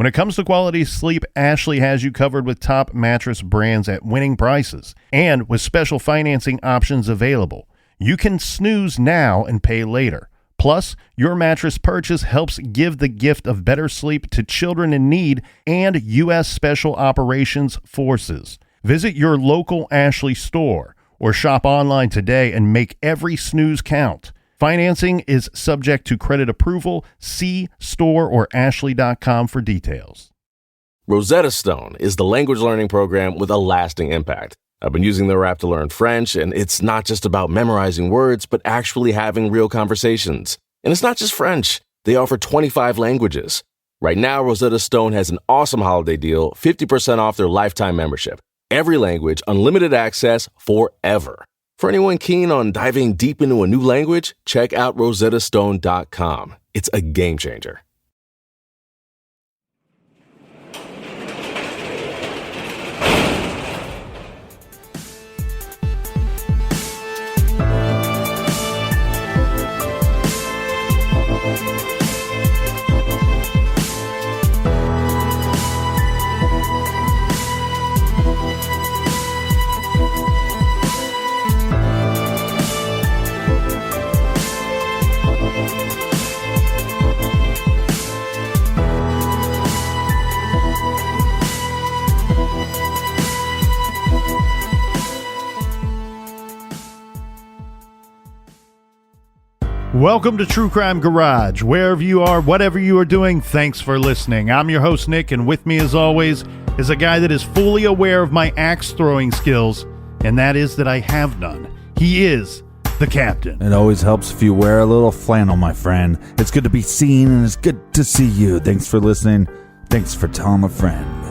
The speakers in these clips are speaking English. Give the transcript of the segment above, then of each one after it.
When it comes to quality sleep, Ashley has you covered with top mattress brands at winning prices and with special financing options available. You can snooze now and pay later. Plus, your mattress purchase helps give the gift of better sleep to children in need and U.S. Special Operations Forces. Visit your local Ashley store or shop online today and make every snooze count. Financing is subject to credit approval. See store or ashley.com for details. Rosetta Stone is the language learning program with a lasting impact. I've been using their app to learn French, and it's not just about memorizing words, but actually having real conversations. And it's not just French. They offer 25 languages. Right now, Rosetta Stone has an awesome holiday deal, 50% off their lifetime membership. Every language, unlimited access forever. For anyone keen on diving deep into a new language, check out rosettastone.com. It's a game changer. Welcome to True Crime Garage. Wherever you are, whatever you are doing, thanks for listening. I'm your host, Nick, and with me, as always, is a guy that is fully aware of my axe-throwing skills, and that is that I have none. He is the Captain. It always helps if you wear a little flannel, my friend. It's good to be seen, and it's good to see you. Thanks for listening. Thanks for telling a friend.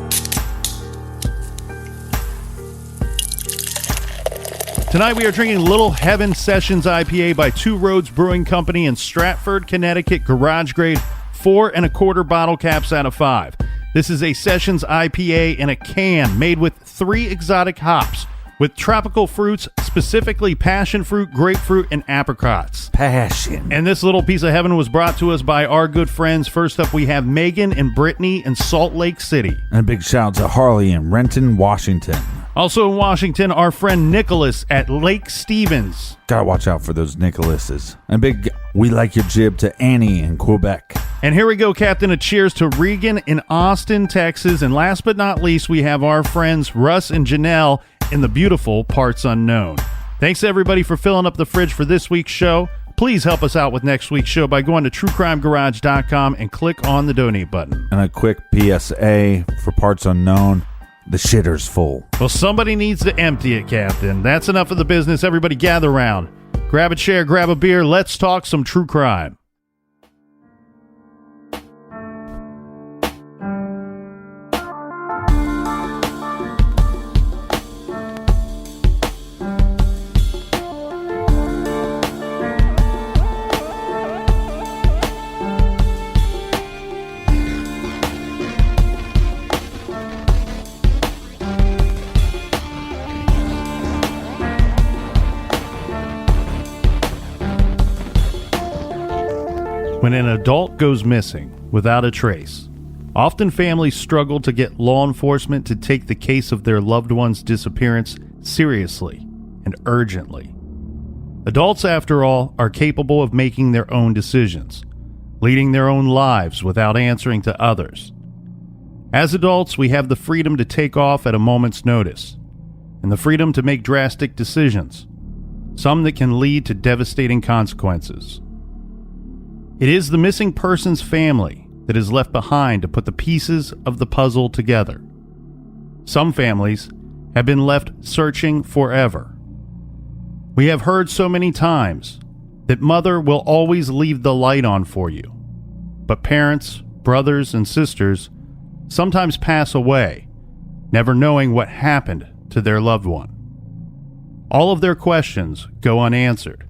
Tonight we are drinking Lil Heaven Sessions IPA by Roads Brewing Company in Stratford, Connecticut, garage grade, 4 1/4 bottle caps out of 5. This is a Sessions IPA in a can made with 3 exotic hops with tropical fruits, specifically passion fruit, grapefruit, and apricots. Passion. And this little piece of heaven was brought to us by our good friends. First up, we have Megan and Brittany in Salt Lake City. And a big shout out to Harley in Renton, Washington. Also in Washington, our friend Nicholas at Lake Stevens. Gotta watch out for those Nicholases. And big we like your jib to Annie in Quebec. And here we go, Captain. A cheers to Regan in Austin, Texas. And last but not least, we have our friends Russ and Janelle in the beautiful Parts Unknown. Thanks, everybody, for filling up the fridge for this week's show. Please help us out with next week's show by going to truecrimegarage.com and click on the donate button. And a quick PSA for Parts Unknown. The shitter's full. Well, somebody needs to empty it, Captain. That's enough of the business. Everybody gather around. Grab a chair, grab a beer. Let's talk some true crime. When an adult goes missing without a trace, often families struggle to get law enforcement to take the case of their loved one's disappearance seriously and urgently. Adults, after all, are capable of making their own decisions, leading their own lives without answering to others. As adults, we have the freedom to take off at a moment's notice, and the freedom to make drastic decisions, some that can lead to devastating consequences. It is the missing person's family that is left behind to put the pieces of the puzzle together. Some families have been left searching forever. We have heard so many times that mother will always leave the light on for you, but parents, brothers, and sisters sometimes pass away, never knowing what happened to their loved one. All of their questions go unanswered.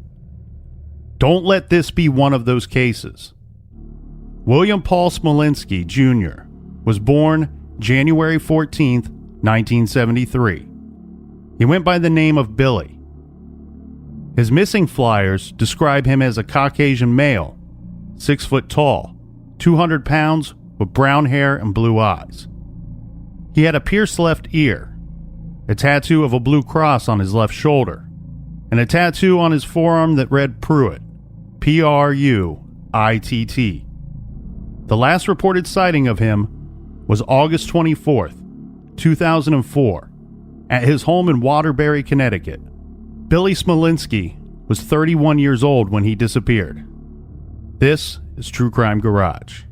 Don't let this be one of those cases. William Paul Smolinski, Jr. was born January 14th, 1973. He went by the name of Billy. His missing flyers describe him as a Caucasian male, 6 foot tall, 200 pounds, with brown hair and blue eyes. He had a pierced left ear, a tattoo of a blue cross on his left shoulder, and a tattoo on his forearm that read Pruitt, Pruitt. The last reported sighting of him was August 24th, 2004, at his home in Waterbury, Connecticut. Billy Smolinski was 31 years old when he disappeared. This is True Crime Garage.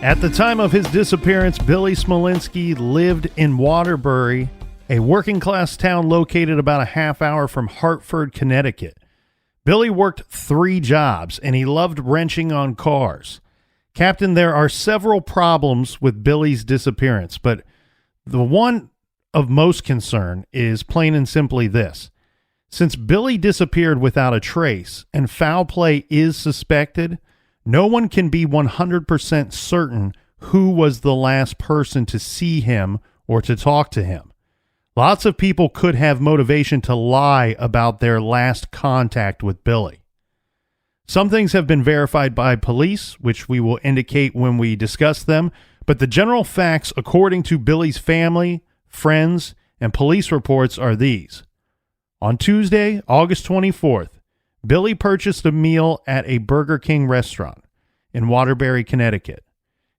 At the time of his disappearance, Billy Smolinski lived in Waterbury, a working-class town located about a half hour from Hartford, Connecticut. Billy worked 3 jobs, and he loved wrenching on cars. Captain, there are several problems with Billy's disappearance, but the one of most concern is plain and simply this. Since Billy disappeared without a trace and foul play is suspected, no one can be 100% certain who was the last person to see him or to talk to him. Lots of people could have motivation to lie about their last contact with Billy. Some things have been verified by police, which we will indicate when we discuss them, but the general facts, according to Billy's family, friends, and police reports, are these. On Tuesday, August 24th, Billy purchased a meal at a Burger King restaurant in Waterbury, Connecticut.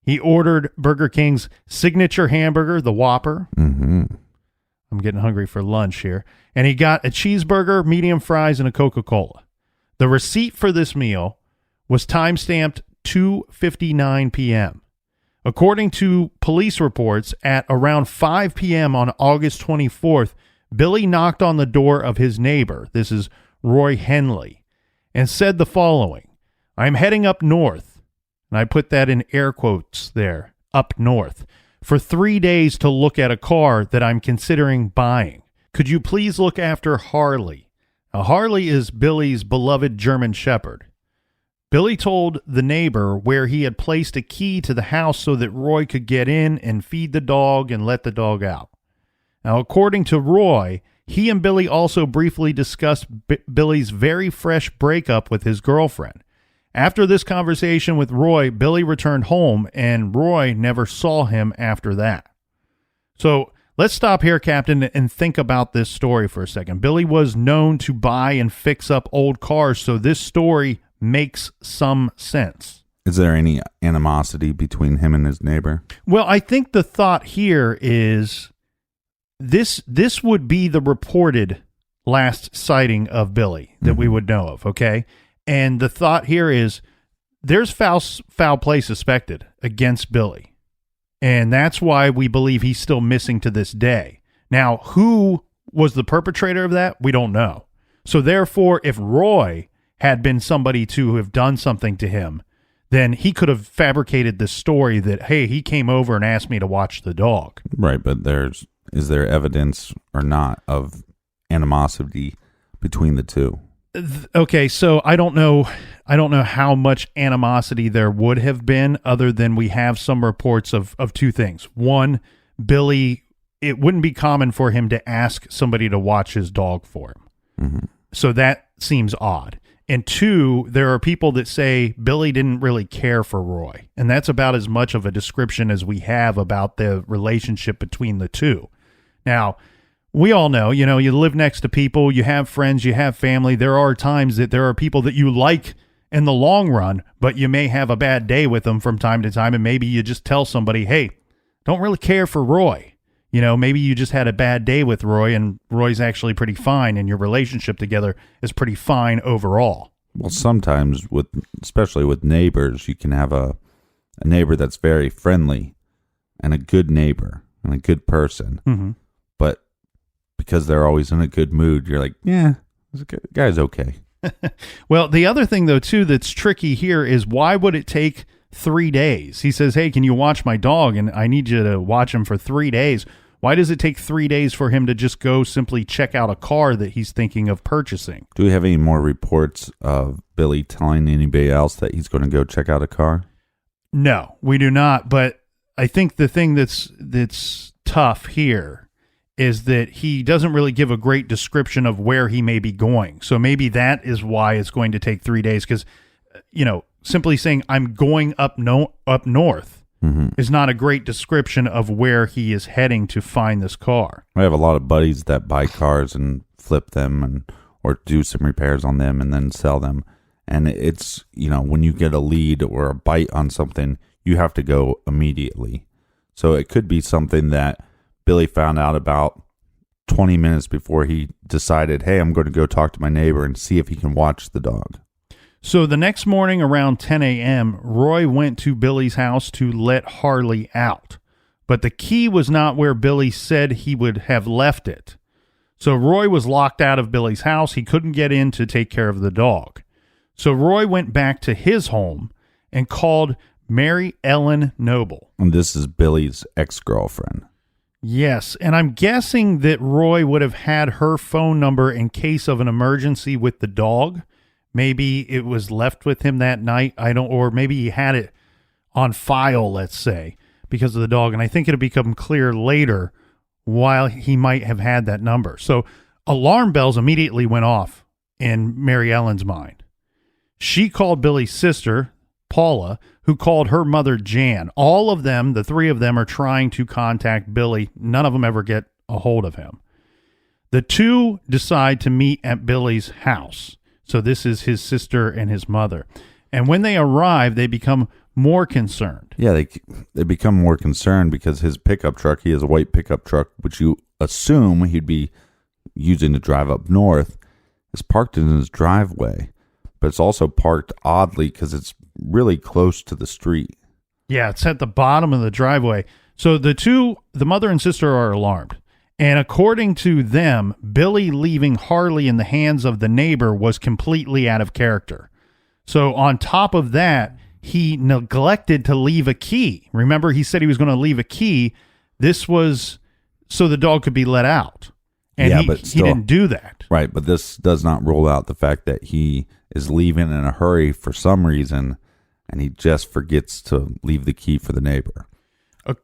He ordered Burger King's signature hamburger, the Whopper. Mm-hmm. I'm getting hungry for lunch here. And he got a cheeseburger, medium fries, and a Coca-Cola. The receipt for this meal was time-stamped 2:59 p.m. According to police reports, at around 5 p.m. on August 24th, Billy knocked on the door of his neighbor. This is Roy Henley, and said the following: "I'm heading up north," and I put that in air quotes there, up north, "for 3 days to look at a car that I'm considering buying. Could you please look after Harley?" Now, Harley is Billy's beloved German Shepherd. Billy told the neighbor where he had placed a key to the house so that Roy could get in and feed the dog and let the dog out. Now, according to Roy, he and Billy also briefly discussed Billy's very fresh breakup with his girlfriend. After this conversation with Roy, Billy returned home, and Roy never saw him after that. So let's stop here, Captain, and think about this story for a second. Billy was known to buy and fix up old cars, so this story makes some sense. Is there any animosity between him and his neighbor? Well, I think the thought here is this would be the reported last sighting of Billy that we would know of, okay? And the thought here is there's foul play suspected against Billy. And that's why we believe he's still missing to this day. Now, who was the perpetrator of that? We don't know. So therefore, if Roy had been somebody to have done something to him, then he could have fabricated this story that, hey, he came over and asked me to watch the dog. Right, but is there evidence or not of animosity between the two? Okay, so I don't know how much animosity there would have been, other than we have some reports of 2 things. One, Billy, it wouldn't be common for him to ask somebody to watch his dog for him. Mm-hmm. So that seems odd. And 2, there are people that say Billy didn't really care for Roy. And that's about as much of a description as we have about the relationship between the two. Now, we all know, you live next to people, you have friends, you have family. There are times that there are people that you like in the long run, but you may have a bad day with them from time to time. And maybe you just tell somebody, hey, don't really care for Roy. Maybe you just had a bad day with Roy and Roy's actually pretty fine and your relationship together is pretty fine overall. Well, sometimes especially with neighbors, you can have a neighbor that's very friendly and a good neighbor and a good person. Mm-hmm. But because they're always in a good mood, you're like, yeah, this guy's okay. Well, the other thing, though, too, that's tricky here is why would it take 3 days? He says, hey, can you watch my dog? And I need you to watch him for 3 days. Why does it take 3 days for him to just go simply check out a car that he's thinking of purchasing? Do we have any more reports of Billy telling anybody else that he's going to go check out a car? No, we do not. But I think the thing that's tough here is that he doesn't really give a great description of where he may be going. So maybe that is why it's going to take 3 days, because, simply saying I'm going up north is not a great description of where he is heading to find this car. I have a lot of buddies that buy cars and flip them or do some repairs on them and then sell them. And it's, when you get a lead or a bite on something, you have to go immediately. So it could be something that Billy found out about 20 minutes before he decided, hey, I'm going to go talk to my neighbor and see if he can watch the dog. So the next morning around 10 a.m., Roy went to Billy's house to let Harley out. But the key was not where Billy said he would have left it. So Roy was locked out of Billy's house. He couldn't get in to take care of the dog. So Roy went back to his home and called Mary Ellen Noble. And this is Billy's ex-girlfriend. Yes, and I'm guessing that Roy would have had her phone number in case of an emergency with the dog. Maybe it was left with him that night. Or maybe he had it on file, let's say, because of the dog. And I think it'll become clear later why he might have had that number. So alarm bells immediately went off in Mary Ellen's mind. She called Billy's sister, Paula, who called her mother, Jan. All of them, the three of them, are trying to contact Billy. None of them ever get a hold of him. The two decide to meet at Billy's house. So this is his sister and his mother. And when they arrive, they become more concerned. Yeah, they become more concerned because his pickup truck, he has a white pickup truck, which you assume he'd be using to drive up north, is parked in his driveway. But it's also parked oddly because it's really close to the street. Yeah, it's at the bottom of the driveway. So the mother and sister are alarmed. And according to them, Billy leaving Harley in the hands of the neighbor was completely out of character. So on top of that, he neglected to leave a key. Remember, he said he was going to leave a key. This was so the dog could be let out. And he didn't do that. Right, but this does not rule out the fact that he is leaving in a hurry for some reason, and he just forgets to leave the key for the neighbor.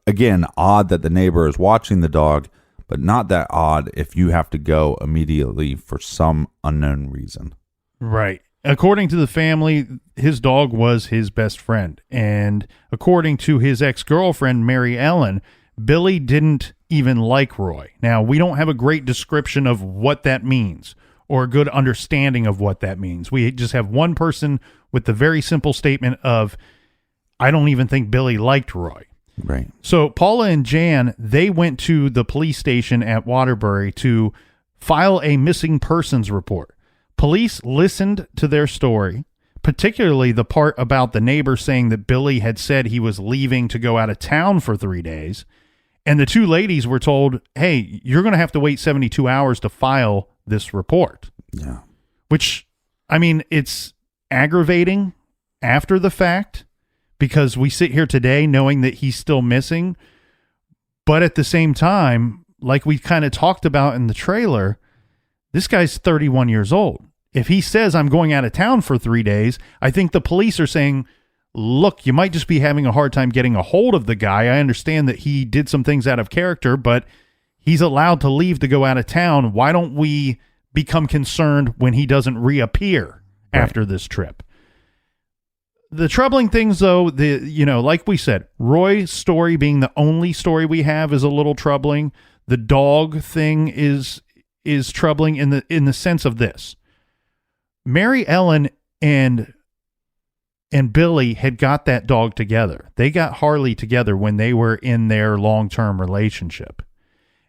Again, odd that the neighbor is watching the dog, but not that odd if you have to go immediately for some unknown reason. Right. According to the family, his dog was his best friend. And according to his ex-girlfriend, Mary Ellen, Billy didn't even like Roy. Now, we don't have a great description of what that means or a good understanding of what that means. We just have one person with the very simple statement of, I don't even think Billy liked Roy. Right. So Paula and Jan, they went to the police station at Waterbury to file a missing persons report. Police listened to their story, particularly the part about the neighbor saying that Billy had said he was leaving to go out of town for 3 days. And the two ladies were told, hey, you're going to have to wait 72 hours to file this report. Yeah. Which, I mean, it's aggravating after the fact, because we sit here today knowing that he's still missing. But at the same time, like we kind of talked about in the trailer, this guy's 31 years old. If he says I'm going out of town for 3 days, I think the police are saying, look, you might just be having a hard time getting a hold of the guy. I understand that he did some things out of character, but he's allowed to leave to go out of town. Why don't we become concerned when he doesn't reappear after this trip? The troubling things, though, like we said, Roy's story being the only story we have is a little troubling. The dog thing is troubling in the sense of this. Mary Ellen and Billy had got that dog together. They got Harley together when they were in their long-term relationship.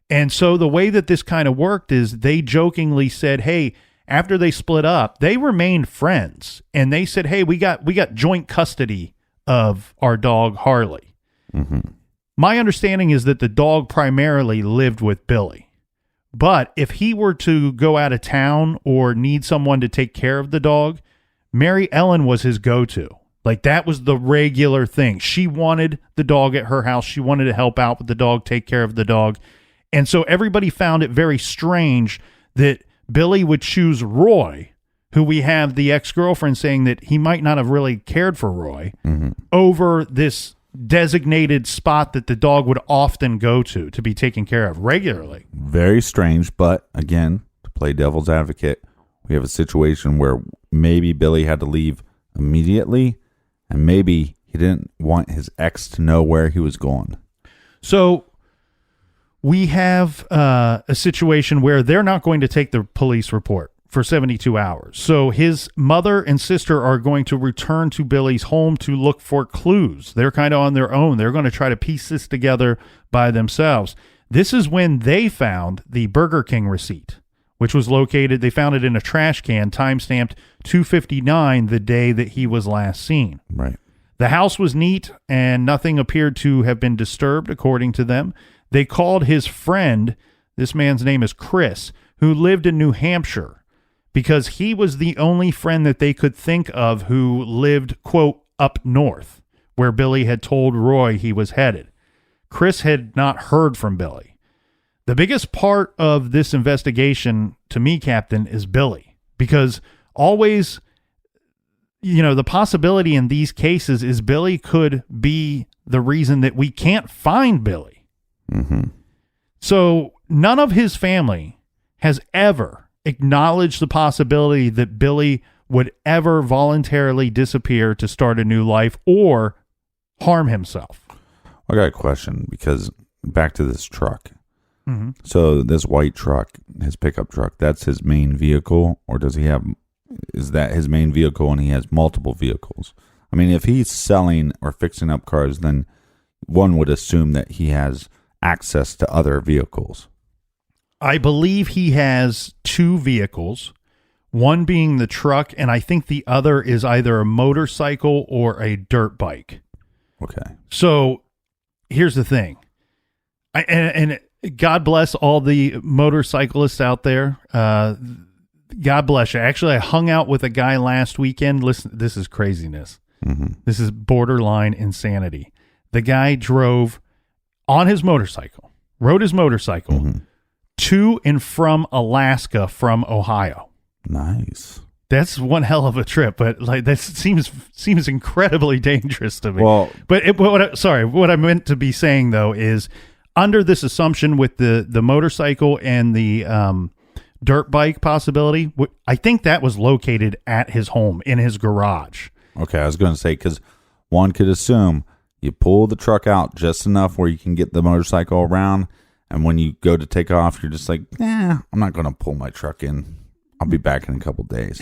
And so the way that this kind of worked is they jokingly said, hey, after they split up, they remained friends. And they said, hey, we got joint custody of our dog, Harley. Mm-hmm. My understanding is that the dog primarily lived with Billy. But if he were to go out of town or need someone to take care of the dog, Mary Ellen was his go-to. Like, that was the regular thing. She wanted the dog at her house. She wanted to help out with the dog, take care of the dog. And so everybody found it very strange that Billy would choose Roy, who we have the ex-girlfriend saying that he might not have really cared for Roy, over this designated spot that the dog would often go to be taken care of regularly. Very strange, but again, to play devil's advocate, we have a situation where maybe Billy had to leave immediately, and maybe he didn't want his ex to know where he was going. So we have a situation where they're not going to take the police report for 72 hours. So his mother and sister are going to return to Billy's home to look for clues. They're kind of on their own. They're going to try to piece this together by themselves. This is when they found the Burger King receipt, which was located, they found it in a trash can, time-stamped 2:59, the day that he was last seen. Right. The house was neat, and nothing appeared to have been disturbed, according to them. They called his friend, this man's name is Chris, who lived in New Hampshire, because he was the only friend that they could think of who lived, quote, up north, where Billy had told Roy he was headed. Chris had not heard from Billy. The biggest part of this investigation, to me, Captain, is Billy, because always, the possibility in these cases is Billy could be the reason that we can't find Billy. Mm-hmm. So none of his family has ever acknowledged the possibility that Billy would ever voluntarily disappear to start a new life or harm himself. I got a question, because back to this truck. Mm-hmm. So this white truck, his pickup truck, that's his main vehicle, or is that his main vehicle and he has multiple vehicles? I mean, if he's selling or fixing up cars, then one would assume that he has access to other vehicles. I believe he has two vehicles, one being the truck, and I think the other is either a motorcycle or a dirt bike. Okay. So here's the thing. And God bless all the motorcyclists out there. God bless you. Actually, I hung out with a guy last weekend. Listen, this is craziness. Mm-hmm. This is borderline insanity. The guy drove on his motorcycle, rode his motorcycle, Mm-hmm. to and from Alaska from Ohio. Nice. That's one hell of a trip, but like that seems incredibly dangerous to me. Well, what I meant to be saying though is, under this assumption with the motorcycle and the dirt bike possibility, I think that was located at his home in his garage. Okay, I was going to say, because one could assume you pull the truck out just enough where you can get the motorcycle around, and when you go to take off, you're just like, I'm not going to pull my truck in. I'll be back in a couple days.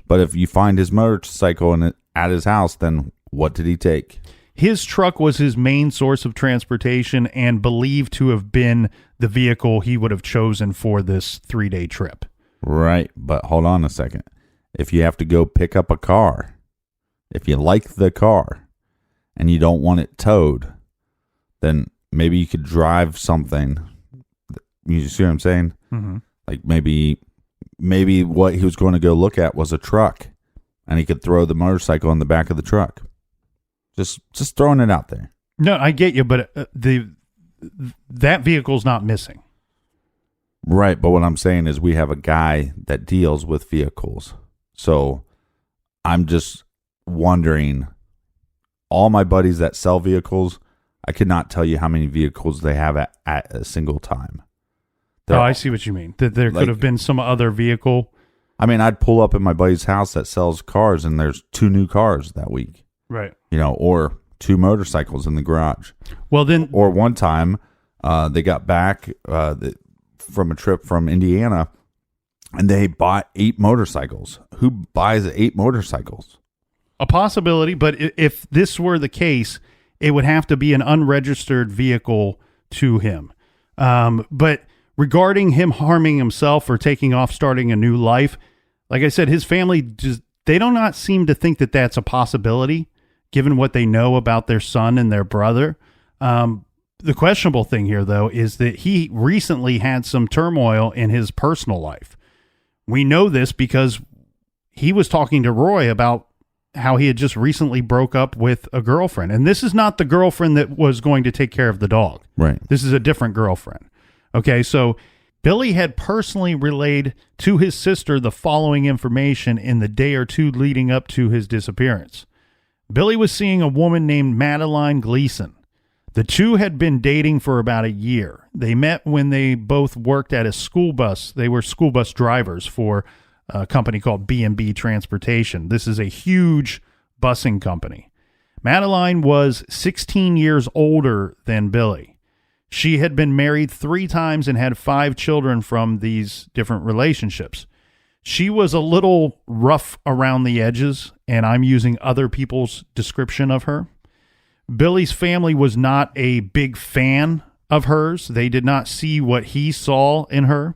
But if you find his motorcycle at his house, then what did he take? His truck was his main source of transportation and believed to have been the vehicle he would have chosen for this 3-day trip. Right, but hold on a second. If you have to go pick up a car, if you like the car and you don't want it towed, then maybe you could drive something. You see what I'm saying? Mm-hmm. Like maybe what he was going to go look at was a truck, and he could throw the motorcycle in the back of the truck. Just throwing it out there. No, I get you, but that vehicle's not missing. Right, but what I'm saying is we have a guy that deals with vehicles. So I'm just wondering, all my buddies that sell vehicles, I could not tell you how many vehicles they have at a single time. I see what you mean. That there could have been some other vehicle. I mean, I'd pull up at my buddy's house that sells cars, and there's 2 new cars that week. Right. Or 2 motorcycles in the garage. Well, then... Or one time, they got back from a trip from Indiana, and they bought 8 motorcycles. Who buys 8 motorcycles? A possibility, but if this were the case, it would have to be an unregistered vehicle to him. But regarding him harming himself or taking off, starting a new life, like I said, his family, they do not seem to think that that's a possibility, given what they know about their son and their brother. The questionable thing here, though, is that he recently had some turmoil in his personal life. We know this because he was talking to Roy about how he had just recently broke up with a girlfriend. And this is not the girlfriend that was going to take care of the dog. Right. This is a different girlfriend. Okay, so Billy had personally relayed to his sister the following information in the day or two leading up to his disappearance. Billy was seeing a woman named Madeline Gleason. The two had been dating for about a year. They met when they both worked at a school bus. They were school bus drivers for a company called B&B Transportation. This is a huge busing company. Madeline was 16 years older than Billy. She had been married 3 times and had 5 children from these different relationships. She was a little rough around the edges, and I'm using other people's description of her. Billy's family was not a big fan of hers. They did not see what he saw in her.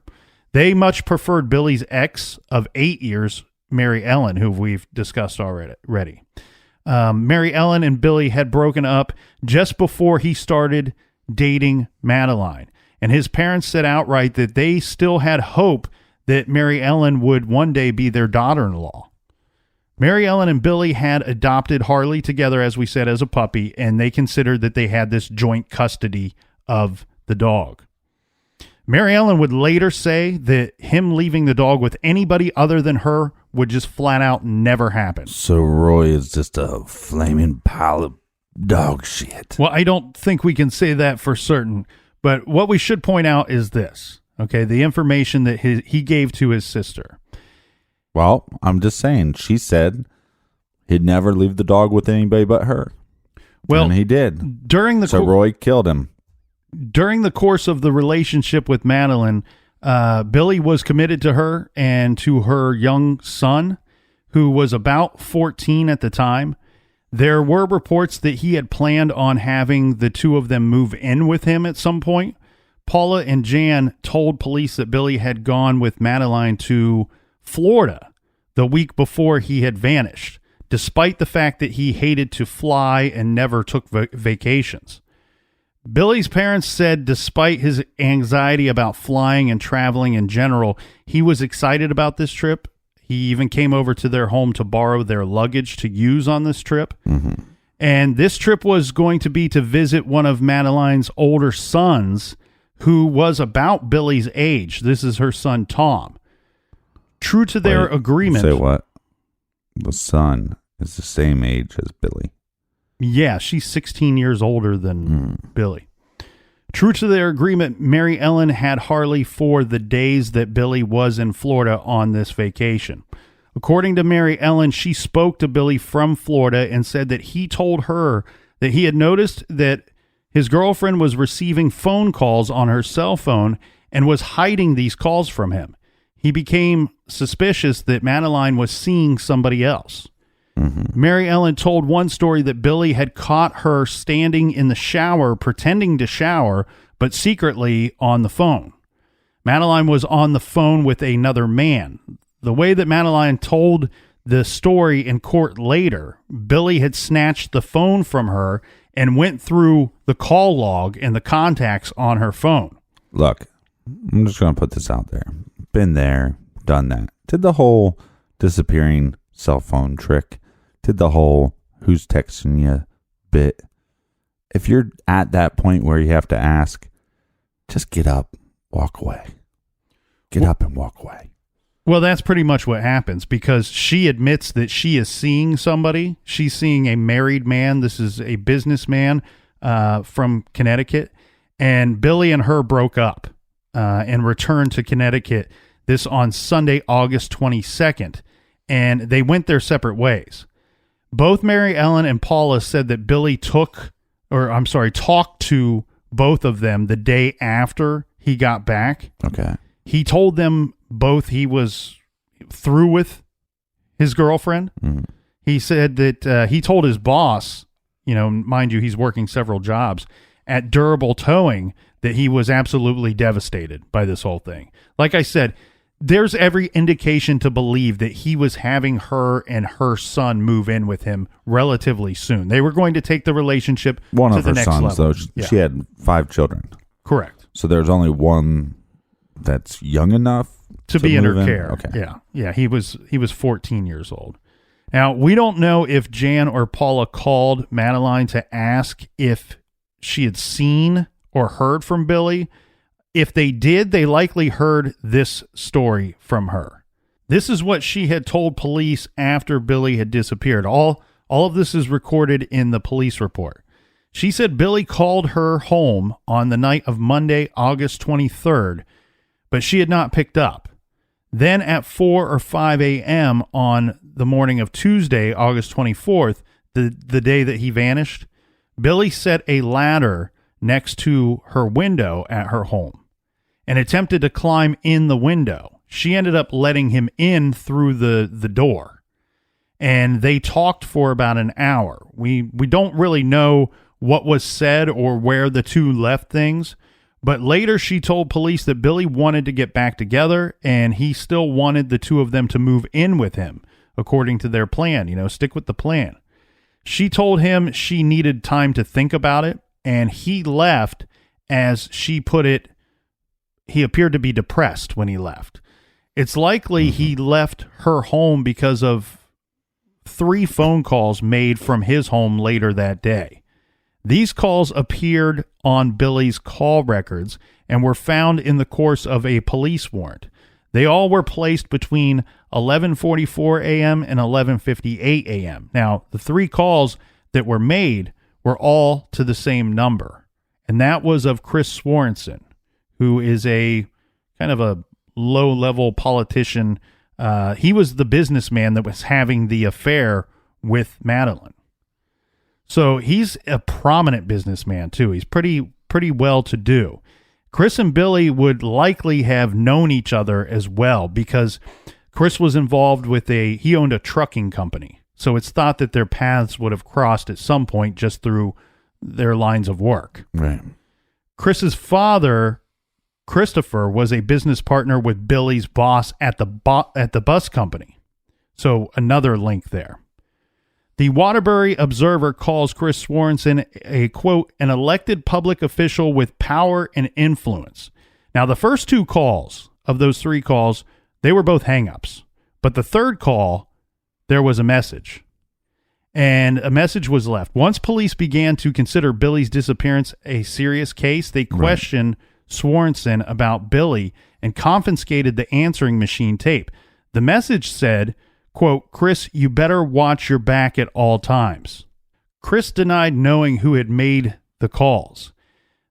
They much preferred Billy's ex of 8 years, Mary Ellen, who we've discussed already. Mary Ellen and Billy had broken up just before he started dating Madeline. And his parents said outright that they still had hope that Mary Ellen would one day be their daughter-in-law. Mary Ellen and Billy had adopted Harley together, as we said, as a puppy, and they considered that they had this joint custody of the dog. Mary Ellen would later say that him leaving the dog with anybody other than her would just flat out never happen. So Roy is just a flaming pile of dog shit. Well, I don't think we can say that for certain, but what we should point out is this, okay, the information that he gave to his sister. Well, I'm just saying, she said he'd never leave the dog with anybody but her. Well, and he did. So Roy killed him. During the course of the relationship with Madeline, Billy was committed to her and to her young son, who was about 14 at the time. There were reports that he had planned on having the two of them move in with him at some point. Paula and Jan told police that Billy had gone with Madeline to Florida the week before he had vanished, despite the fact that he hated to fly and never took vacations. Billy's parents said despite his anxiety about flying and traveling in general, he was excited about this trip. He even came over to their home to borrow their luggage to use on this trip. Mm-hmm. And this trip was going to be to visit one of Madeline's older sons, who was about Billy's age. This is her son, Tom. True to their agreement. Say what? The son is the same age as Billy. Yeah, she's 16 years older than Billy. True to their agreement, Mary Ellen had Harley for the days that Billy was in Florida on this vacation. According to Mary Ellen, she spoke to Billy from Florida and said that he told her that he had noticed that his girlfriend was receiving phone calls on her cell phone and was hiding these calls from him. He became suspicious that Madeline was seeing somebody else. Mm-hmm. Mary Ellen told one story that Billy had caught her standing in the shower, pretending to shower, but secretly on the phone. Madeline was on the phone with another man. The way that Madeline told the story in court later, Billy had snatched the phone from her and went through the call log and the contacts on her phone. Look, I'm just going to put this out there. Been there, done that. Did the whole disappearing cell phone trick. Did the whole who's texting you bit. If you're at that point where you have to ask, just get up, walk away. Get up and walk away. Well, that's pretty much what happens, because she admits that she is seeing somebody. She's seeing a married man. This is a businessman from Connecticut. And Billy and her broke up and returned to Connecticut this on Sunday, August 22nd. And they went their separate ways. Both Mary Ellen and Paula said that Billy talked to both of them the day after he got back. Okay. He told them both he was through with his girlfriend. Mm-hmm. He said that he told his boss, mind you, he's working several jobs at Durable Towing, that he was absolutely devastated by this whole thing. Like I said, there's every indication to believe that he was having her and her son move in with him relatively soon. They were going to take the relationship to the next level. One of her sons, though, she had 5 children. Correct. So there's only one that's young enough to be in her care. Okay. Yeah. He was 14 years old. Now, we don't know if Jan or Paula called Madeline to ask if she had seen or heard from Billy. If they did, they likely heard this story from her. This is what she had told police after Billy had disappeared. All All of this is recorded in the police report. She said Billy called her home on the night of Monday, August 23rd, but she had not picked up. Then at 4 or 5 a.m. on the morning of Tuesday, August 24th, the day that he vanished, Billy set a ladder next to her window at her home and attempted to climb in the window. She ended up letting him in through the door, and they talked for about an hour. We don't really know what was said or where the two left things, but later she told police that Billy wanted to get back together and he still wanted the two of them to move in with him, according to their plan, stick with the plan. She told him she needed time to think about it, and he left. As she put it, he appeared to be depressed when he left. It's likely he left her home because of 3 phone calls made from his home later that day. These calls appeared on Billy's call records and were found in the course of a police warrant. They all were placed between 11:44 a.m. and 11:58 a.m. Now, the 3 calls that were made were all to the same number, and that was of Chris Swanson, who is a kind of a low-level politician. He was the businessman that was having the affair with Madeline. So he's a prominent businessman, too. He's pretty well-to-do. Chris and Billy would likely have known each other as well because Chris was involved with he owned a trucking company. So it's thought that their paths would have crossed at some point just through their lines of work. Right. Chris's father, Christopher, was a business partner with Billy's boss at the bus company. So another link there. The Waterbury Observer calls Chris Swanson a, quote, an elected public official with power and influence. Now, the first 2 calls of those 3 calls, they were both hang-ups. But the third call, there was a message. And a message was left. Once police began to consider Billy's disappearance a serious case, they questioned Swanson about Billy and confiscated the answering machine tape. The message said, quote, Chris, you better watch your back at all times. Chris denied knowing who had made the calls.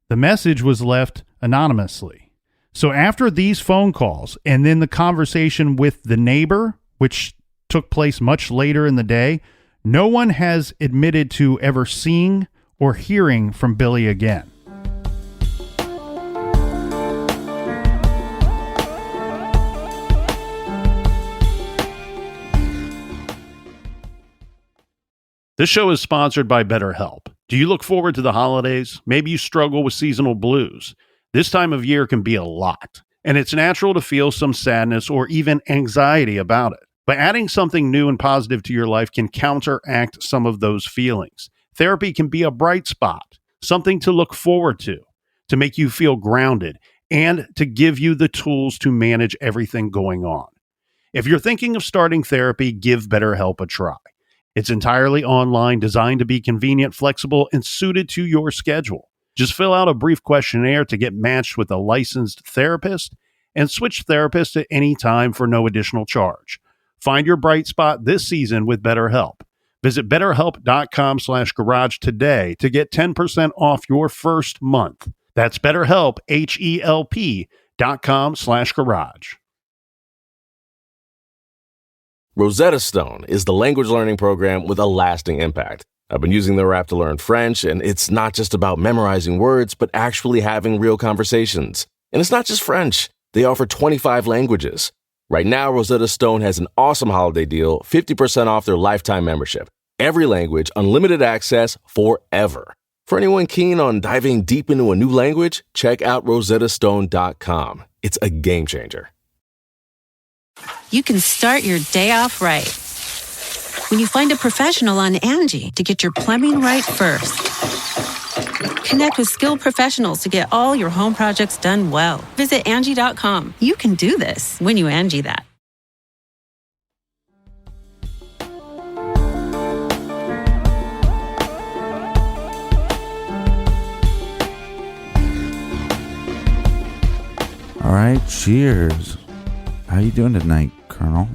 The message was left anonymously. So after these phone calls and then the conversation with the neighbor, which took place much later in the day, no one has admitted to ever seeing or hearing from Billy again. This show is sponsored by BetterHelp. Do you look forward to the holidays? Maybe you struggle with seasonal blues. This time of year can be a lot, and it's natural to feel some sadness or even anxiety about it. But adding something new and positive to your life can counteract some of those feelings. Therapy can be a bright spot, something to look forward to make you feel grounded, and to give you the tools to manage everything going on. If you're thinking of starting therapy, give BetterHelp a try. It's entirely online, designed to be convenient, flexible, and suited to your schedule. Just fill out a brief questionnaire to get matched with a licensed therapist and switch therapists at any time for no additional charge. Find your bright spot this season with BetterHelp. Visit BetterHelp.com/garage today to get 10% off your first month. That's BetterHelp, HELP.com/garage. Rosetta Stone is the language learning program with a lasting impact. I've been using their app to learn French, and it's not just about memorizing words, but actually having real conversations. And it's not just French. They offer 25 languages. Right now, Rosetta Stone has an awesome holiday deal, 50% off their lifetime membership. Every language, unlimited access forever. For anyone keen on diving deep into a new language, check out rosettastone.com. It's a game changer. You can start your day off right when you find a professional on Angie to get your plumbing right first. Connect with skilled professionals to get all your home projects done well. Visit Angie.com. You can do this when you Angie that. All right, cheers. How you doing tonight, Colonel?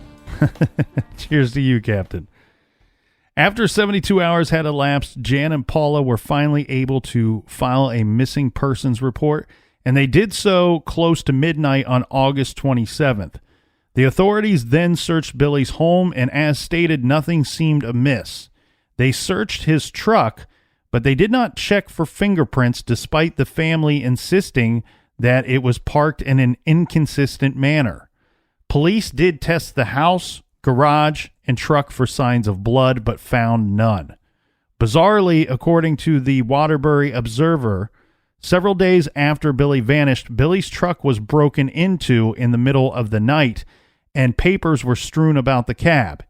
Cheers to you, Captain. After 72 hours had elapsed, Jan and Paula were finally able to file a missing persons report, and they did so close to midnight on August 27th. The authorities then searched Billy's home, and as stated, nothing seemed amiss. They searched his truck, but they did not check for fingerprints despite the family insisting that it was parked in an inconsistent manner. Police did test the house, garage, and truck for signs of blood, but found none. Bizarrely, according to the Waterbury Observer, several days after Billy vanished, Billy's truck was broken into in the middle of the night, and papers were strewn about the cab.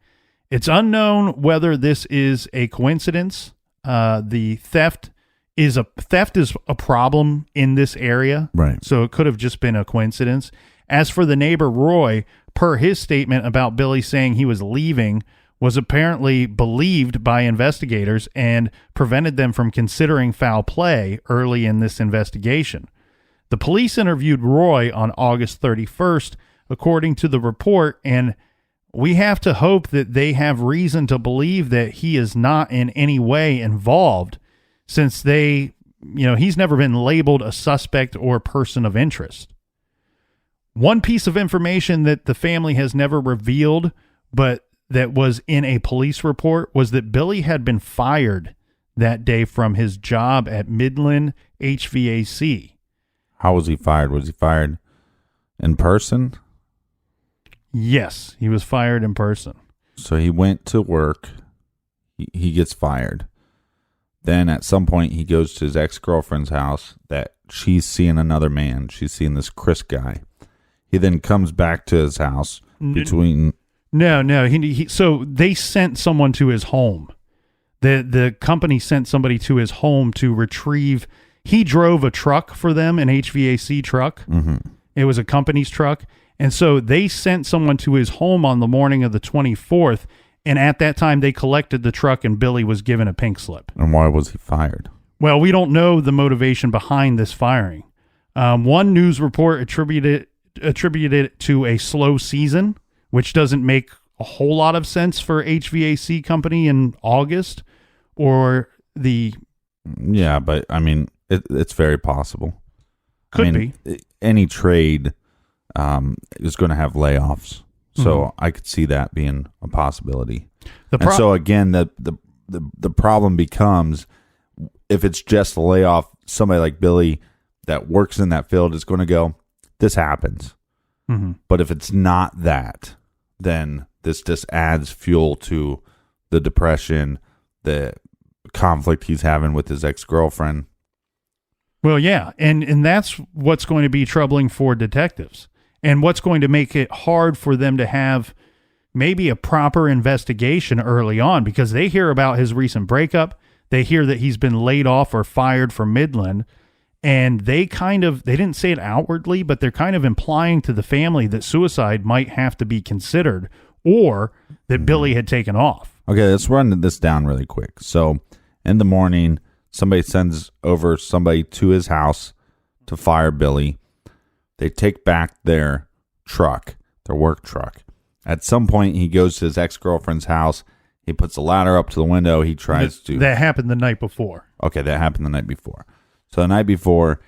It's unknown whether this is a coincidence. The theft is a problem in this area, Right. so it could have just been a coincidence. As for the neighbor Roy, per his statement about Billy saying he was leaving, was apparently believed by investigators and prevented them from considering foul play early in this investigation. The police interviewed Roy on August 31st, according to the report, and we have to hope that they have reason to believe that he is not in any way involved, since he's never been labeled a suspect or person of interest. One piece of information that the family has never revealed, but that was in a police report, was that Billy had been fired that day from his job at Midland HVAC. How was he fired? Was he fired in person? Yes, he was fired in person. So he went to work. He gets fired. Then at some point he goes to his ex-girlfriend's house that she's seeing another man. She's seeing this Chris guy. He then comes back to his house between... No. So they sent someone to his home. The company sent somebody to his home to retrieve... He drove a truck for them, an HVAC truck. Mm-hmm. It was a company's truck. And so they sent someone to his home on the morning of the 24th, and at that time they collected the truck and Billy was given a pink slip. And why was he fired? Well, we don't know the motivation behind this firing. One news report attributed it to a slow season, which doesn't make a whole lot of sense for HVAC company in August, or the... Yeah, but I mean, it's very possible. Could be. Any trade is going to have layoffs, so I could see that being a possibility. So again, the problem becomes, if it's just a layoff, somebody like Billy that works in that field is going to go, this happens. Mm-hmm. But if it's not that, then this just adds fuel to the depression, the conflict he's having with his ex-girlfriend. Well, yeah, and that's what's going to be troubling for detectives, and what's going to make it hard for them to have maybe a proper investigation early on, because they hear about his recent breakup, they hear that he's been laid off or fired from Midland, and they didn't say it outwardly, but they're kind of implying to the family that suicide might have to be considered, or that Billy had taken off. Okay, let's run this down really quick. So in the morning, somebody sends over somebody to his house to fire Billy. They take back their truck, their work truck. At some point, he goes to his ex-girlfriend's house. He puts a ladder up to the window. He tries to... That happened the night before. Okay, that happened the night before. So the night before,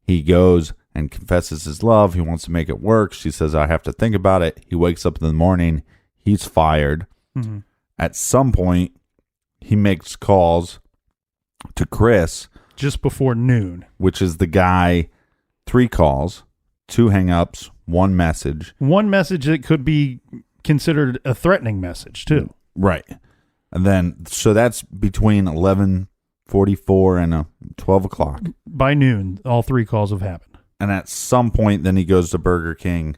he goes and confesses his love. He wants to make it work. She says, I have to think about it. He wakes up in the morning. He's fired. Mm-hmm. At some point, he makes calls to Chris. Just before noon. Which is the guy, 3 calls, 2 hang-ups, 1 message. 1 message that could be considered a threatening message, too. Right. And then, so that's between 11:44 and 12 o'clock. By noon, all 3 calls have happened. And at some point, then he goes to Burger King,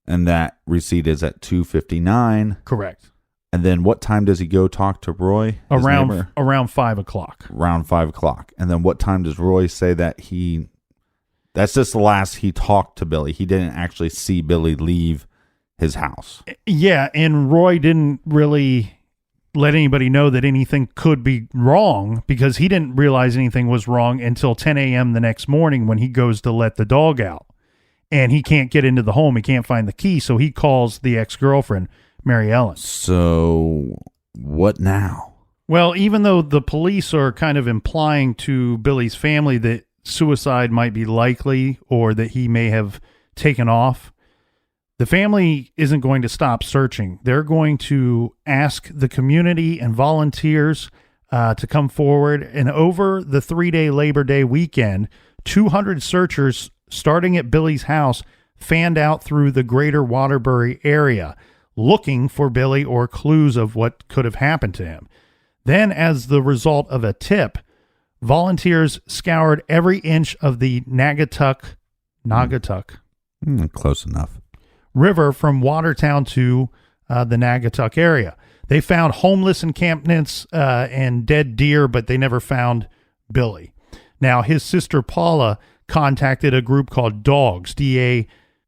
and that receipt is at 2:59. Correct. And then what time does he go talk to Roy? Around 5 o'clock. Around 5 o'clock. And then what time does Roy say that that's just the last he talked to Billy. He didn't actually see Billy leave his house. Yeah, and Roy didn't really let anybody know that anything could be wrong, because he didn't realize anything was wrong until 10 a.m. the next morning when he goes to let the dog out. And he can't get into the home. He can't find the key, so he calls the ex-girlfriend, Mary Ellen. So what now? Well, even though the police are kind of implying to Billy's family that suicide might be likely or that he may have taken off, the family isn't going to stop searching. They're going to ask the community and volunteers to come forward. And over the 3-day Labor Day weekend, 200 searchers starting at Billy's house fanned out through the greater Waterbury area, looking for Billy or clues of what could have happened to him. Then, as the result of a tip, volunteers scoured every inch of the Naugatuck Close enough. River from Watertown to the Naugatuck area. They found homeless encampments and dead deer, but they never found Billy. Now, his sister Paula contacted a group called DAWGS,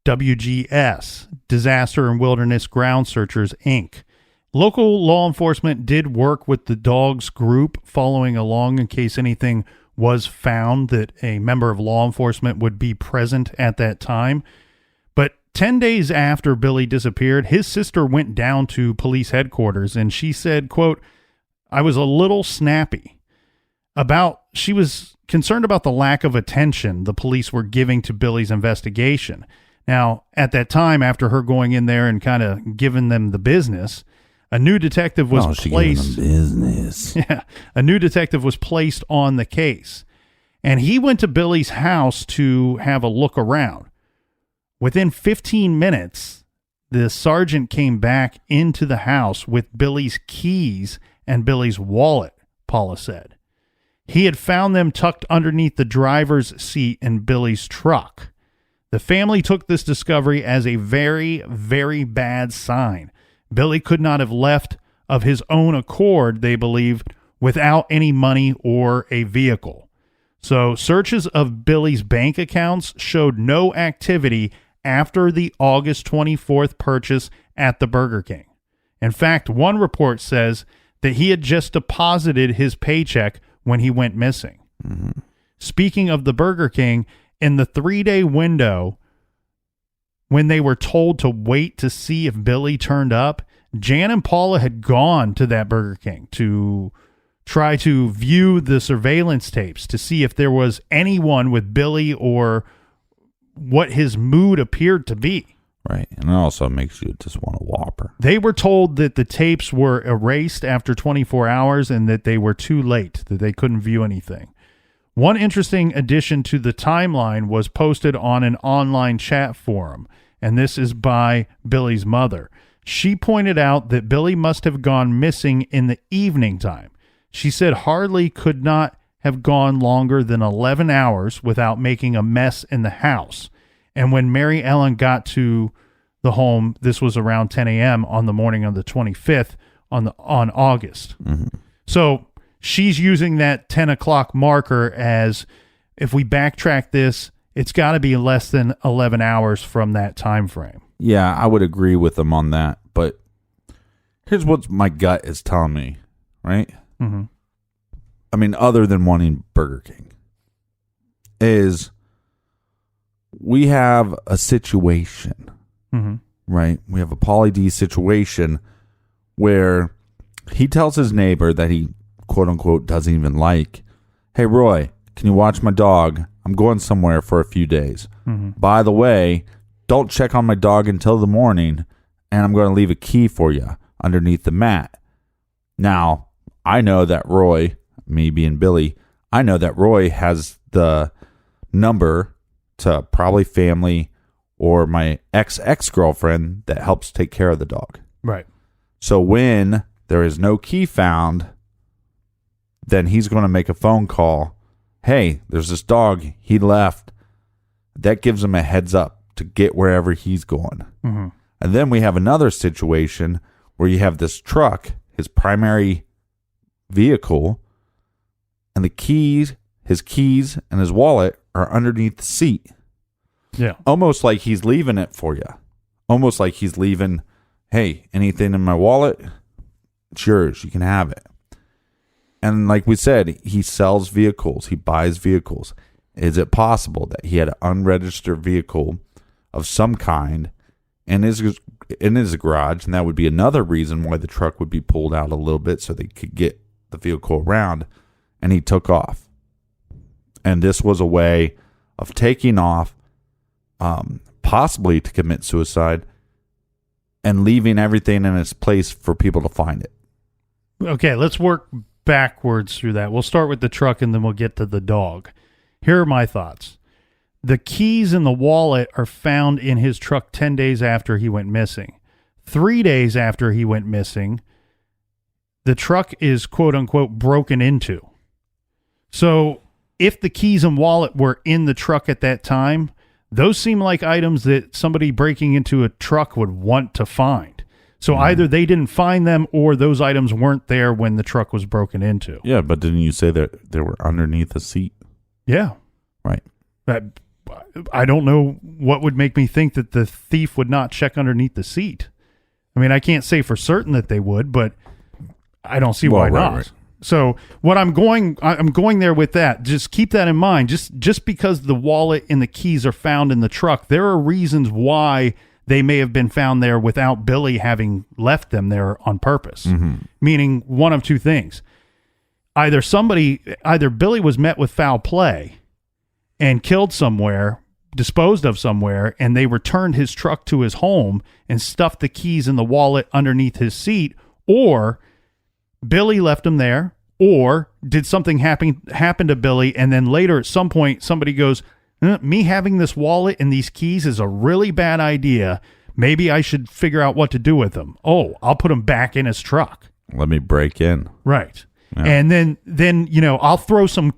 DAWGS, Disaster and Wilderness Ground Searchers, Inc. Local law enforcement did work with the DAWGS group following along in case anything was found that a member of law enforcement would be present at that time. But 10 days after Billy disappeared, his sister went down to police headquarters and she said, quote, "I was a little snappy she was concerned about the lack of attention the police were giving to Billy's investigation." Now, at that time, after her going in there and kind of giving them the business, a new detective was placed. Yeah, a new detective was placed on the case, and he went to Billy's house to have a look around. Within 15 minutes, the sergeant came back into the house with Billy's keys and Billy's wallet, Paula said. He had found them tucked underneath the driver's seat in Billy's truck. The family took this discovery as a very, very bad sign. Billy could not have left of his own accord, they believed, without any money or a vehicle. So searches of Billy's bank accounts showed no activity after the August 24th purchase at the Burger King. In fact, one report says that he had just deposited his paycheck when he went missing. Mm-hmm. Speaking of the Burger King, in the 3-day window, when they were told to wait to see if Billy turned up, Jan and Paula had gone to that Burger King to try to view the surveillance tapes to see if there was anyone with Billy or what his mood appeared to be. Right. And it also makes you just want a Whopper. They were told that the tapes were erased after 24 hours and that they were too late, that they couldn't view anything. One interesting addition to the timeline was posted on an online chat forum, and this is by Billy's mother. She pointed out that Billy must have gone missing in the evening time. She said Harley could not have gone longer than 11 hours without making a mess in the house. And when Mary Ellen got to the home, this was around 10 a.m. on the morning of the 25th on August. Mm-hmm. So she's using that 10 o'clock marker as, if we backtrack this, it's got to be less than 11 hours from that time frame. Yeah, I would agree with them on that. But here's what my gut is telling me, right? Mm-hmm. I mean, other than wanting Burger King, is we have a situation, mm-hmm. right? We have a Pauly D situation where he tells his neighbor that he, quote unquote, doesn't even like, "Hey, Roy, can you watch my dog? I'm going somewhere for a few days. Mm-hmm. By the way, don't check on my dog until the morning, and I'm going to leave a key for you underneath the mat." Now, I know that Roy, me being Billy, I know that Roy has the number to probably family or my ex-girlfriend that helps take care of the dog. Right. So when there is no key found, then he's going to make a phone call. "Hey, there's this dog. He left." That gives him a heads up to get wherever he's going. Mm-hmm. And then we have another situation where you have this truck, his primary vehicle, and the keys, his keys and his wallet are underneath the seat. Yeah. Almost like he's leaving it for you. Almost like he's leaving, "Hey, anything in my wallet? It's yours. You can have it." And like we said, he sells vehicles. He buys vehicles. Is it possible that he had an unregistered vehicle of some kind and is in his garage, and that would be another reason why the truck would be pulled out a little bit so they could get the vehicle around, and he took off. And this was a way of taking off, possibly to commit suicide, and leaving everything in its place for people to find it. Okay, let's work backwards through that. We'll start with the truck and then we'll get to the dog. Here are my thoughts. The keys and the wallet are found in his truck 10 days after he went missing. 3 days after he went missing, the truck is quote unquote broken into. So if the keys and wallet were in the truck at that time, those seem like items that somebody breaking into a truck would want to find. So either they didn't find them or those items weren't there when the truck was broken into. Yeah, but didn't you say that they were underneath the seat? Yeah. Right. I don't know what would make me think that the thief would not check underneath the seat. I mean, I can't say for certain that they would, but I don't see why not. Right. So what I'm going there with that. Just keep that in mind. Just because the wallet and the keys are found in the truck, there are reasons why they may have been found there without Billy having left them there on purpose. Mm-hmm. Meaning one of two things. Either Billy was met with foul play and killed somewhere, disposed of somewhere, and they returned his truck to his home and stuffed the keys and the wallet underneath his seat, or Billy left him there, or did something happen to Billy, and then later at some point somebody goes, me having this wallet and these keys is a really bad idea. Maybe I should figure out what to do with them. Oh, I'll put them back in his truck. Let me break in. Right. Yeah. And then I'll throw some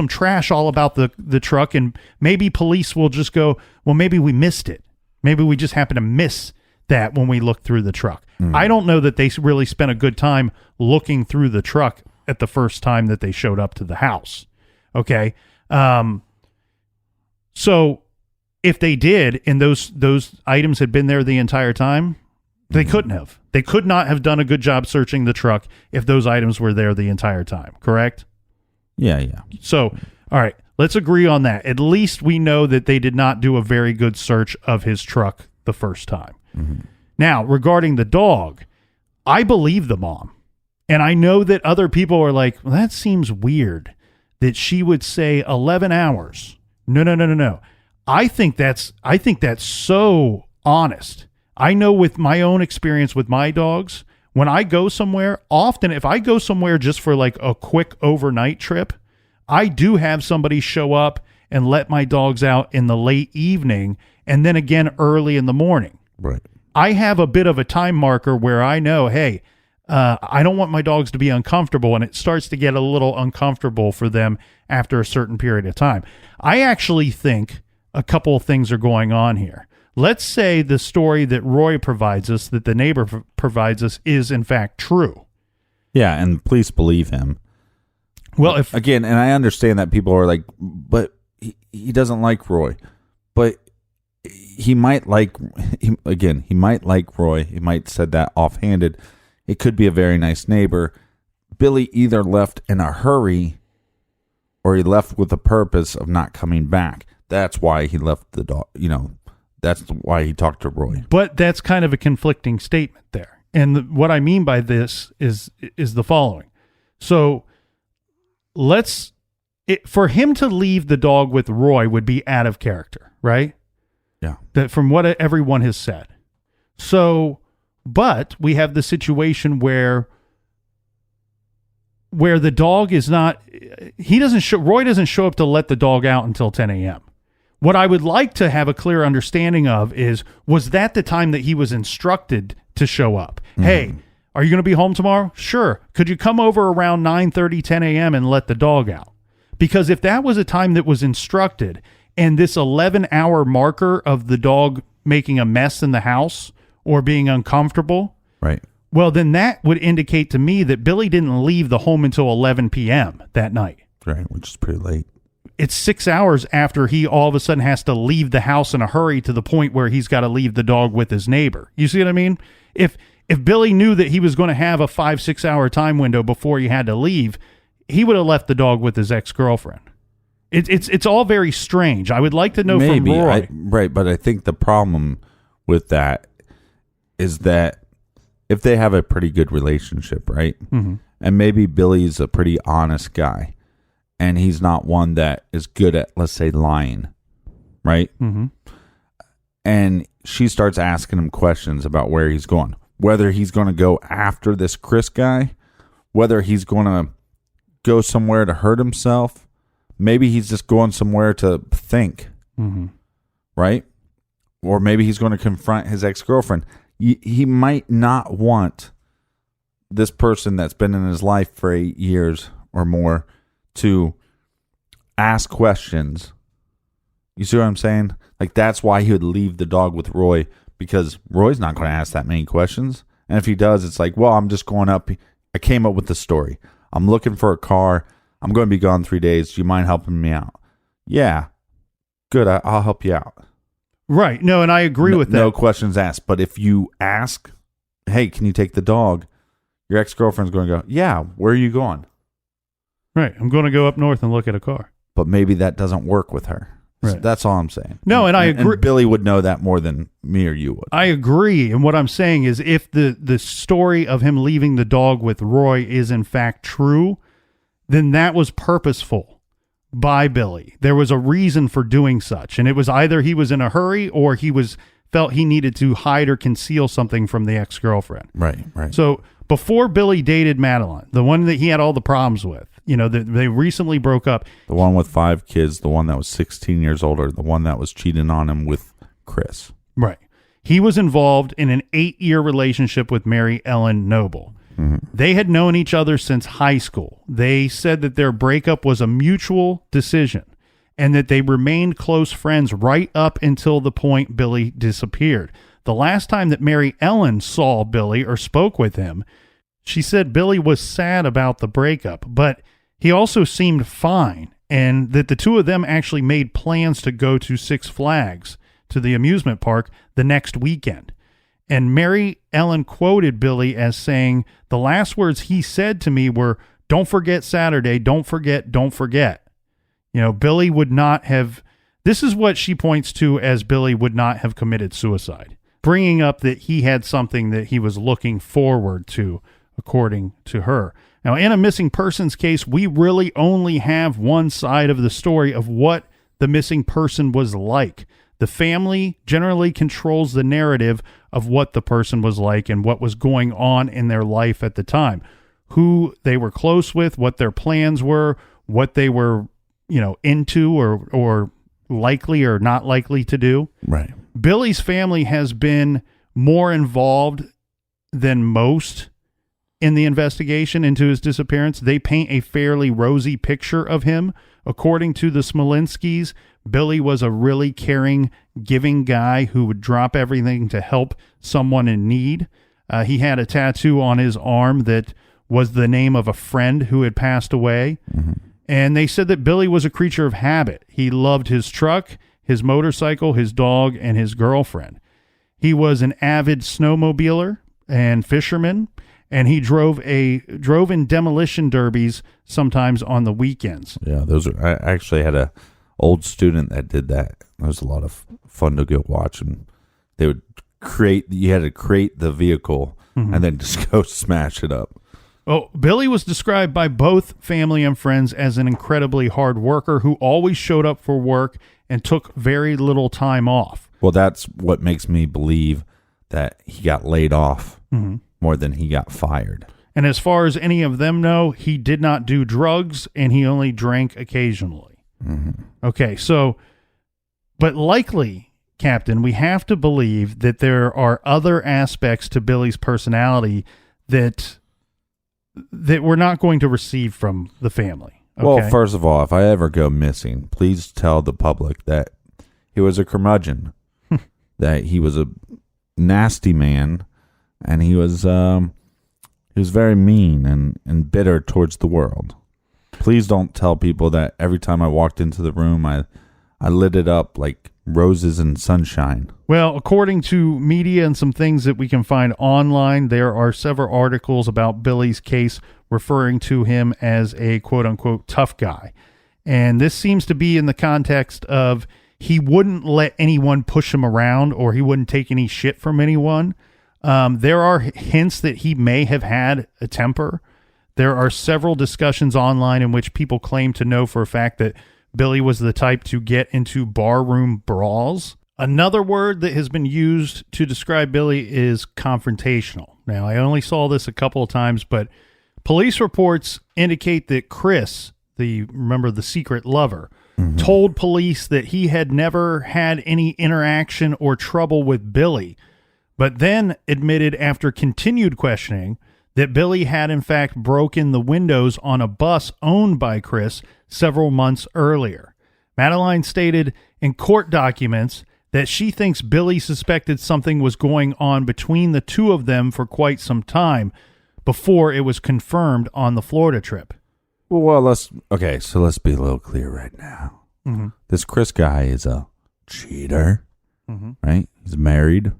trash all about the truck, and maybe police will just go, well, maybe we missed it. Maybe we just happened to miss that when we looked through the truck. I don't know that they really spent a good time looking through the truck at the first time that they showed up to the house. Okay. So if they did, and those items had been there the entire time, they couldn't have. They could not have done a good job searching the truck if those items were there the entire time, correct? Yeah. So, all right, let's agree on that. At least we know that they did not do a very good search of his truck the first time. Mm-hmm. Now, regarding the dog, I believe the mom. And I know that other people are like, well, that seems weird that she would say 11 hours. No. I think that's so honest. I know with my own experience with my dogs, when I go somewhere, often if I go somewhere just for like a quick overnight trip, I do have somebody show up and let my dogs out in the late evening and then again early in the morning. Right. I have a bit of a time marker where I know, hey, I don't want my dogs to be uncomfortable, and it starts to get a little uncomfortable for them after a certain period of time. I actually think a couple of things are going on here. Let's say the story that Roy provides us, that the neighbor provides us, is in fact true. Yeah, and please believe him. Well, and I understand that people are like, but he doesn't like Roy. But he might like Roy. He might said that offhanded. It could be a very nice neighbor. Billy either left in a hurry or he left with the purpose of not coming back. That's why he left the dog, that's why he talked to Roy. But that's kind of a conflicting statement there. And what I mean by this is the following. So for him to leave the dog with Roy would be out of character, right? Yeah. That from what everyone has said. So, but we have the situation where the dog is not, Roy doesn't show up to let the dog out until 10 a.m. What I would like to have a clear understanding of is, was that the time that he was instructed to show up? Mm-hmm. Hey, are you going to be home tomorrow? Sure. Could you come over around 9:30, 10 a.m. and let the dog out? Because if that was a time that was instructed, and this 11-hour marker of the dog making a mess in the house or being uncomfortable, right? Well, then that would indicate to me that Billy didn't leave the home until 11 p.m. that night. Right, which is pretty late. It's 6 hours after he all of a sudden has to leave the house in a hurry to the point where he's got to leave the dog with his neighbor. You see what I mean? If Billy knew that he was going to have a 5-6 hour time window before he had to leave, he would have left the dog with his ex-girlfriend. It's all very strange. I would like to know from Roy. Right, but I think the problem with that is that if they have a pretty good relationship, right? Mm-hmm. And maybe Billy's a pretty honest guy, and he's not one that is good at, let's say, lying, right? Mm-hmm. And she starts asking him questions about where he's going, whether he's going to go after this Chris guy, whether he's going to go somewhere to hurt himself. Maybe he's just going somewhere to think, mm-hmm. right? Or maybe he's going to confront his ex-girlfriend. He might not want this person that's been in his life for 8 years or more to ask questions. You see what I'm saying? Like, that's why he would leave the dog with Roy, because Roy's not going to ask that many questions. And if he does, it's like, well, I'm just going up. I came up with the story. I'm looking for a car. I'm going to be gone 3 days. Do you mind helping me out? Yeah. Good. I'll help you out. Right. No, and I agree with that. No questions asked. But if you ask, hey, can you take the dog? Your ex-girlfriend's going to go, yeah, where are you going? Right. I'm going to go up north and look at a car. But maybe that doesn't work with her. Right. That's all I'm saying. No, and I agree. And Billy would know that more than me or you would. I agree. And what I'm saying is, if the story of him leaving the dog with Roy is in fact true, then that was purposeful by Billy. There was a reason for doing such. And it was either he was in a hurry or he felt he needed to hide or conceal something from the ex-girlfriend. Right, right. So before Billy dated Madeline, the one that he had all the problems with, they recently broke up. The one with 5 kids, the one that was 16 years older, the one that was cheating on him with Chris. Right. He was involved in an 8-year relationship with Mary Ellen Noble. Mm-hmm. They had known each other since high school. They said that their breakup was a mutual decision and that they remained close friends right up until the point Billy disappeared. The last time that Mary Ellen saw Billy or spoke with him, she said Billy was sad about the breakup, but he also seemed fine, and that the two of them actually made plans to go to Six Flags, to the amusement park, the next weekend. And Mary Ellen quoted Billy as saying, the last words he said to me were, "Don't forget Saturday, don't forget, don't forget." Billy would not have, this is what she points to as Billy would not have committed suicide, bringing up that he had something that he was looking forward to, according to her. Now, in a missing persons case, we really only have one side of the story of what the missing person was like. The family generally controls the narrative of what the person was like and what was going on in their life at the time, who they were close with, what their plans were, what they were, into or likely or not likely to do. Right. Billy's family has been more involved than most in the investigation into his disappearance. They paint a fairly rosy picture of him. According to the Smolinskis, Billy was a really caring, giving guy who would drop everything to help someone in need. He had a tattoo on his arm that was the name of a friend who had passed away. Mm-hmm. And they said that Billy was a creature of habit. He loved his truck, his motorcycle, his dog, and his girlfriend. He was an avid snowmobiler and fisherman, and he drove in demolition derbies sometimes on the weekends. Yeah, I actually had a old student that did that. It was a lot of fun to go watch, and you had to create the vehicle and then just go smash it up. Oh, Billy was described by both family and friends as an incredibly hard worker who always showed up for work and took very little time off. Well, that's what makes me believe that he got laid off more than he got fired. And as far as any of them know, he did not do drugs and he only drank occasionally. Mm-hmm. Okay, but likely, Captain, we have to believe that there are other aspects to Billy's personality that we're not going to receive from the family. Okay? Well, first of all, if I ever go missing, please tell the public that he was a curmudgeon, that he was a nasty man, and he was very mean and bitter towards the world. Please don't tell people that every time I walked into the room, I lit it up like roses and sunshine. Well, according to media and some things that we can find online, there are several articles about Billy's case referring to him as a quote-unquote tough guy. And this seems to be in the context of he wouldn't let anyone push him around or he wouldn't take any shit from anyone. There are hints that he may have had a temper. There are several discussions online in which people claim to know for a fact that Billy was the type to get into barroom brawls. Another word that has been used to describe Billy is confrontational. Now, I only saw this a couple of times, but police reports indicate that Chris, remember the secret lover, told police that he had never had any interaction or trouble with Billy, but then admitted after continued questioning that Billy had in fact broken the windows on a bus owned by Chris several months earlier. Madeline stated in court documents that she thinks Billy suspected something was going on between the two of them for quite some time before it was confirmed on the Florida trip. Well, let's be a little clear right now. Mm-hmm. This Chris guy is a cheater, right? He's married,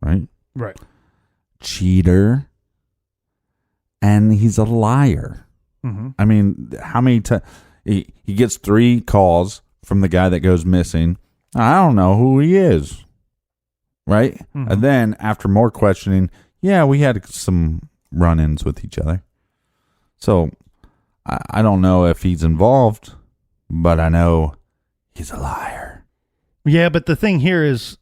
right? Right. Cheater, and he's a liar. Mm-hmm. I mean, how many times he gets 3 calls from the guy that goes missing? I don't know who he is, right? Mm-hmm. And then after more questioning, yeah, we had some run-ins with each other. So I don't know if he's involved, but I know he's a liar. Yeah, but the thing here is,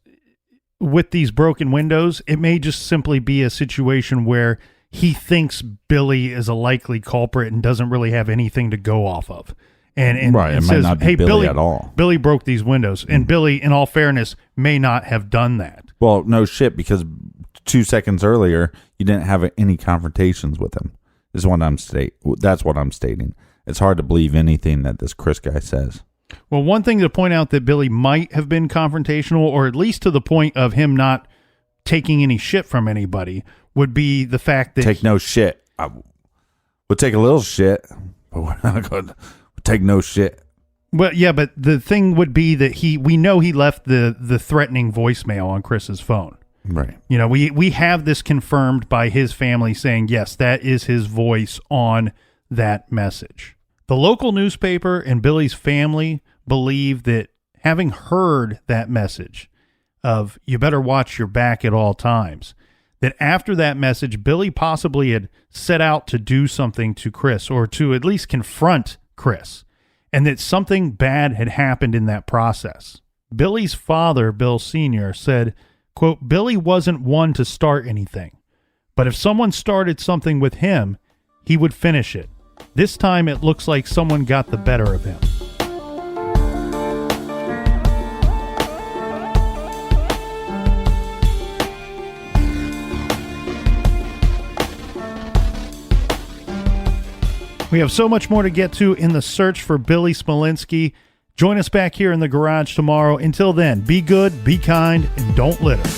with these broken windows, it may just simply be a situation where he thinks Billy is a likely culprit and doesn't really have anything to go off of. And right, it says, might not be hey, Billy at all. Billy broke these windows. And Billy, in all fairness, may not have done that. Well, no shit, because 2 seconds earlier, you didn't have any confrontations with him. That's what I'm stating. It's hard to believe anything that this Chris guy says. Well, one thing to point out that Billy might have been confrontational, or at least to the point of him not taking any shit from anybody, would be the fact that... Take no shit. We'll take a little shit, but we're not going to take no shit. Well, yeah, but the thing would be that we know he left the threatening voicemail on Chris's phone. Right. You know, we have this confirmed by his family saying, yes, that is his voice on that message. The local newspaper and Billy's family believe that having heard that message of you better watch your back at all times, that after that message, Billy possibly had set out to do something to Chris, or to at least confront Chris, and that something bad had happened in that process. Billy's father, Bill Sr., said, quote, Billy wasn't one to start anything, but if someone started something with him, he would finish it. This time it looks like someone got the better of him. We have so much more to get to in the search for Billy Smolinski. Join us back here in the garage tomorrow. Until then, be good, be kind, and don't litter.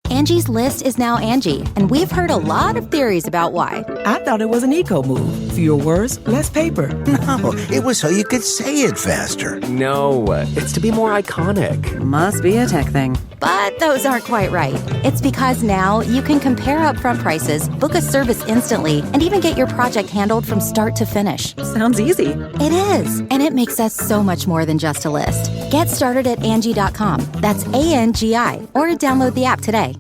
Angie's List is now Angie, and we've heard a lot of theories about why. I thought it was an eco move. Fewer words, less paper. No, it was so you could say it faster. No, it's to be more iconic. Must be a tech thing. But those aren't quite right. It's because now you can compare upfront prices, book a service instantly, and even get your project handled from start to finish. Sounds easy. It is, and it makes us so much more than just a list. Get started at Angie.com. That's ANGI, or download the app today.